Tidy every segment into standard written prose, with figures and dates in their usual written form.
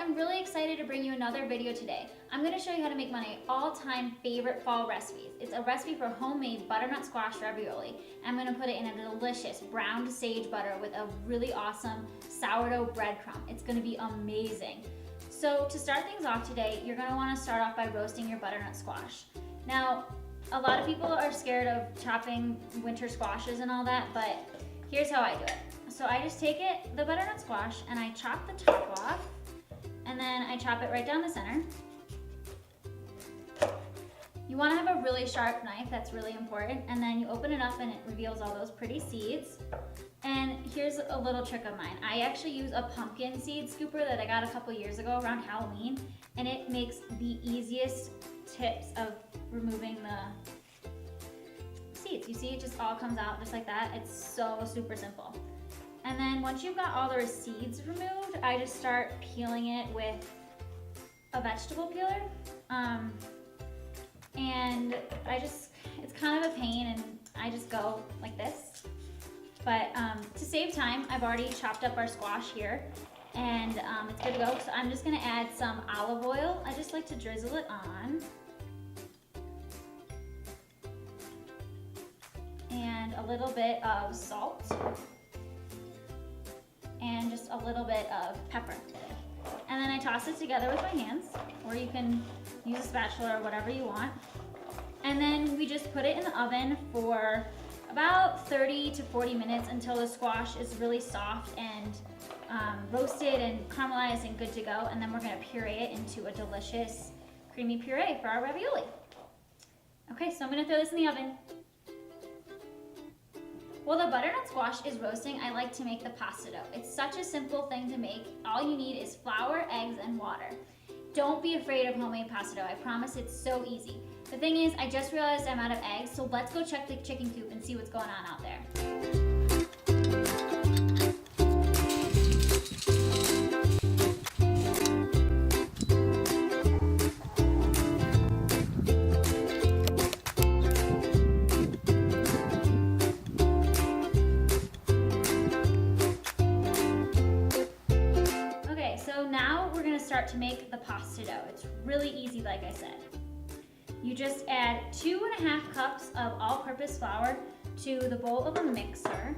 I'm really excited to bring you another video today. I'm going to show you how to make my all-time favorite fall recipes. It's a recipe for homemade butternut squash ravioli. I'm going to put it in a delicious browned sage butter with a really awesome sourdough breadcrumb. It's going to be amazing. So to start things off today, you're going to want to start off by roasting your butternut squash. Now, a lot of people are scared of chopping winter squashes and all that, but here's how I do it. So I just take the butternut squash, and I chop the top off, and then I chop it right down the center. You want to have a really sharp knife, that's really important, and then you open it up and it reveals all those pretty seeds. And here's a little trick of mine. I actually use a pumpkin seed scooper that I got a couple years ago around Halloween, and it makes the easiest tips of removing the seeds. You see, it just all comes out just like that. It's so super simple. And then once you've got all the seeds removed, I just start peeling it with a vegetable peeler. And it's kind of a pain, and I just go like this. But to save time, I've already chopped up our squash here, and it's good to go. So I'm just gonna add some olive oil. I just like to drizzle it on. And a little bit of salt. And just a little bit of pepper. And then I toss it together with my hands, or you can use a spatula or whatever you want. And then we just put it in the oven for about 30 to 40 minutes until the squash is really soft and roasted and caramelized and good to go. And then we're gonna puree it into a delicious creamy puree for our ravioli. Okay, so I'm gonna throw this in the oven. While the butternut squash is roasting, I like to make the pasta dough. It's such a simple thing to make. All you need is flour, eggs, and water. Don't be afraid of homemade pasta dough. I promise it's so easy. The thing is, I just realized I'm out of eggs, so let's go check the chicken coop and see what's going on out there. Start to make the pasta dough. It's really easy, like I said. You just add 2.5 cups of all-purpose flour to the bowl of a mixer.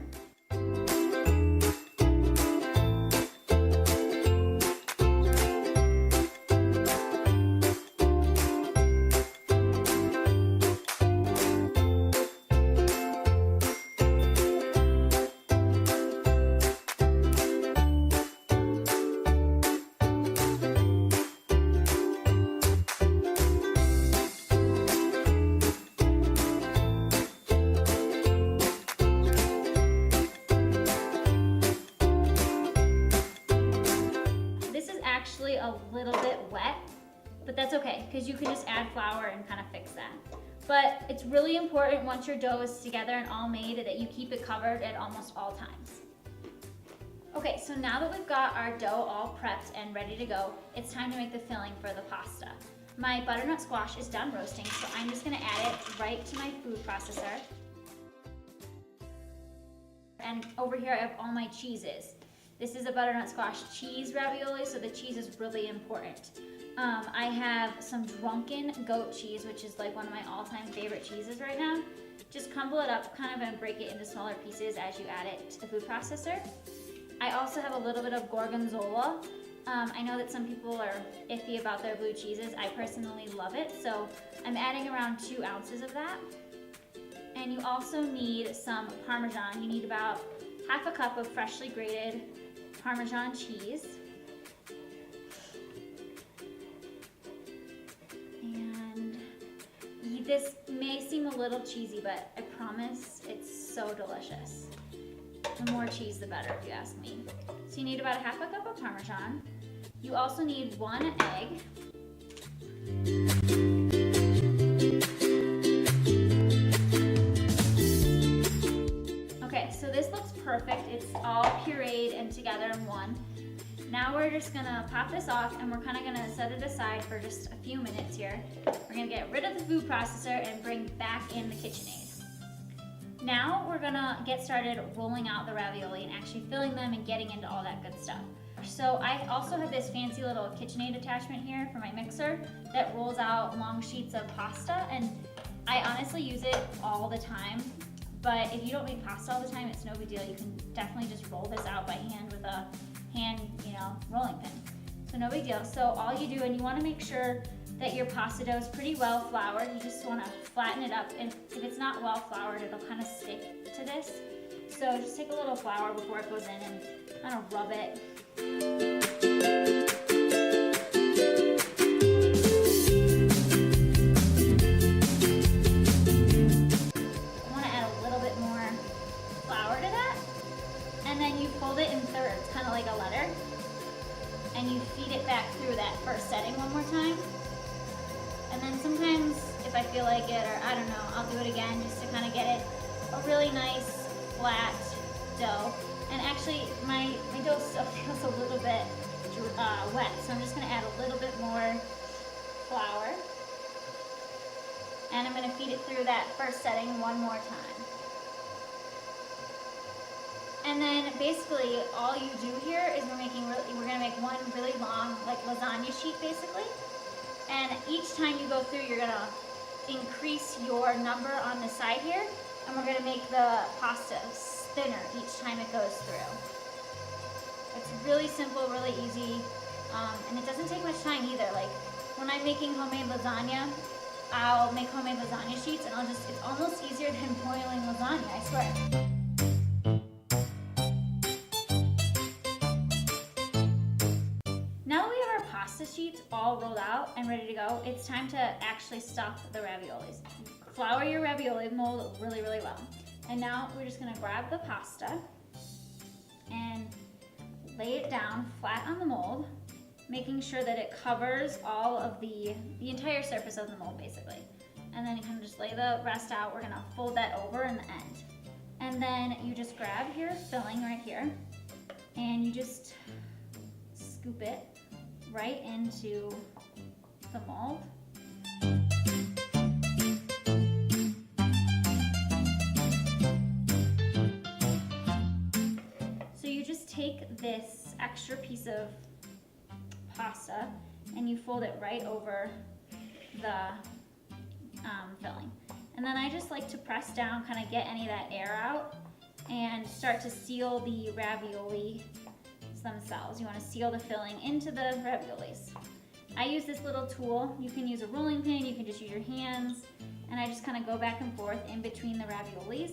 Actually a little bit wet, but that's okay because you can just add flour and kind of fix that. But it's really important once your dough is together and all made that you keep it covered at almost all times. Okay, so now that we've got our dough all prepped and ready to go, it's time to make the filling for the pasta. My butternut squash is done roasting, so I'm just gonna add it right to my food processor. And over here I have all my cheeses. This is a butternut squash cheese ravioli, so the cheese is really important. I have some drunken goat cheese, which is like one of my all-time favorite cheeses right now. Just crumble it up kind of and break it into smaller pieces as you add it to the food processor. I also have a little bit of gorgonzola. I know that some people are iffy about their blue cheeses. I personally love it, so I'm adding around 2 ounces of that. And you also need some Parmesan. You need about 1/2 cup of freshly grated Parmesan cheese. And this may seem a little cheesy, but I promise it's so delicious. The more cheese, the better, if you ask me. So you need about 1/2 cup of Parmesan. You also need 1 egg. Okay, so this looks perfect. It's all pureed and together in one. Now we're just gonna pop this off, and we're kinda gonna set it aside for just a few minutes here. We're gonna get rid of the food processor and bring back in the KitchenAid. Now we're gonna get started rolling out the ravioli and actually filling them and getting into all that good stuff. So I also have this fancy little KitchenAid attachment here for my mixer that rolls out long sheets of pasta, and I honestly use it all the time. But if you don't make pasta all the time, it's no big deal. You can definitely just roll this out by hand with a hand, rolling pin. So no big deal. So all you do, and you want to make sure that your pasta dough is pretty well floured. You just want to flatten it up, and if it's not well floured, it'll kind of stick to this. So just take a little flour before it goes in and kind of rub it. I want to add a little bit more flour to that, and then you fold it in thirds, kind of like a letter, and you feed it back through that first setting one more time. And then sometimes, if I feel like it, or I don't know, I'll do it again just to kind of get it a really nice flat dough. And actually, my dough still feels a little bit wet, so I'm just going to add a little bit more flour. And I'm going to feed it through that first setting one more time. And then basically all you do here is we're going to make one really long, like lasagna sheet basically. And each time you go through, you're going to increase your number on the side here, and we're going to make the pasta thinner each time it goes through. It's really simple, really easy, and it doesn't take much time either. Like when I'm making homemade lasagna, I'll make homemade lasagna sheets, and it's almost easier than boiling lasagna, I swear. Now that we have our pasta sheets all rolled out and ready to go, it's time to actually stuff the raviolis. Flour your ravioli mold really, really well. And now we're just gonna grab the pasta and lay it down flat on the mold, making sure that it covers all of the entire surface of the mold basically. And then you can just lay the rest out. We're gonna fold that over in the end. And then you just grab your filling right here and you just scoop it right into the mold. So you just take this extra piece of pasta and you fold it right over the filling. And then I just like to press down, kind of get any of that air out and start to seal the ravioli themselves. You want to seal the filling into the raviolis. I use this little tool. You can use a rolling pin, you can just use your hands, and I just kind of go back and forth in between the raviolis.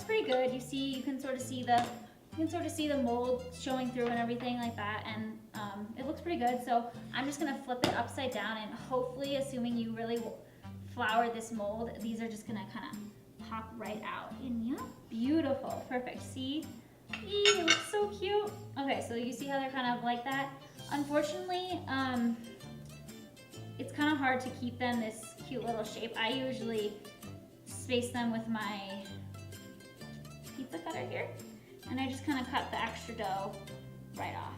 Pretty good. You can sort of see the mold showing through and everything like that, and it looks pretty good. So I'm just gonna flip it upside down, and hopefully, assuming you really flour this mold, these are just gonna kind of pop right out. And yeah, beautiful, perfect. See, it looks so cute. Okay, so you see how they're kind of like that. Unfortunately, it's kind of hard to keep them this cute little shape. I usually space them with my pizza cutter here, and I just kind of cut the extra dough right off.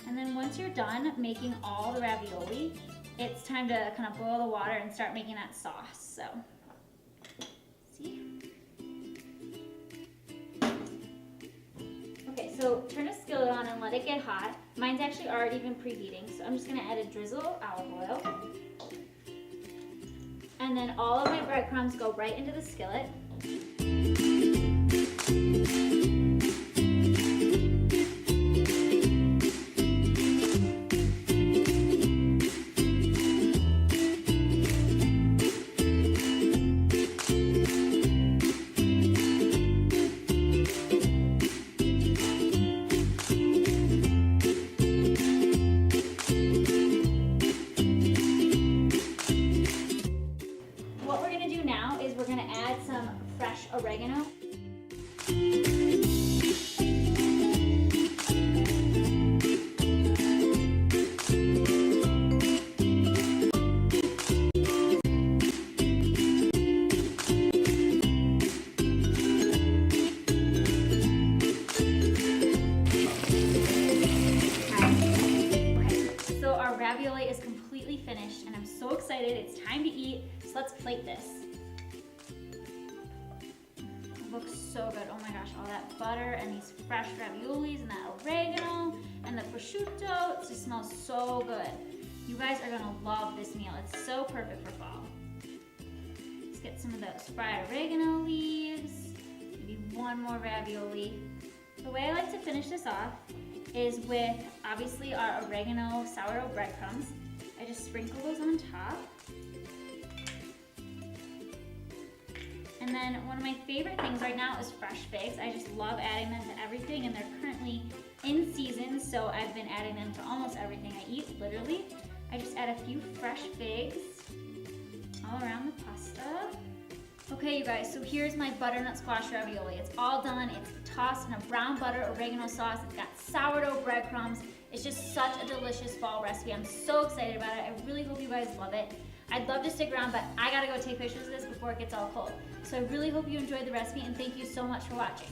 And then once you're done making all the ravioli, it's time to kind of boil the water and start making that sauce. So, see? So turn a skillet on and let it get hot. Mine's actually already been preheating, so I'm just gonna add a drizzle of olive oil. And then all of my breadcrumbs go right into the skillet. Some excited. It's time to eat. So let's plate this. It looks so good. Oh my gosh, all that butter and these fresh raviolis and that oregano and the prosciutto. It just smells so good. You guys are gonna love this meal. It's so perfect for fall. Let's get some of those fried oregano leaves. Maybe one more ravioli. The way I like to finish this off is with, obviously, our oregano sourdough breadcrumbs. I just sprinkle those on top. And then one of my favorite things right now is fresh figs. I just love adding them to everything, and they're currently in season, so I've been adding them to almost everything I eat, literally. I just add a few fresh figs all around the pasta. Okay, you guys, so here's my butternut squash ravioli. It's all done. It's tossed in a brown butter oregano sauce. It's got sourdough breadcrumbs. It's just such a delicious fall recipe. I'm so excited about it. I really hope you guys love it. I'd love to stick around, but I gotta go take pictures of this before it gets all cold. So I really hope you enjoyed the recipe, and thank you so much for watching.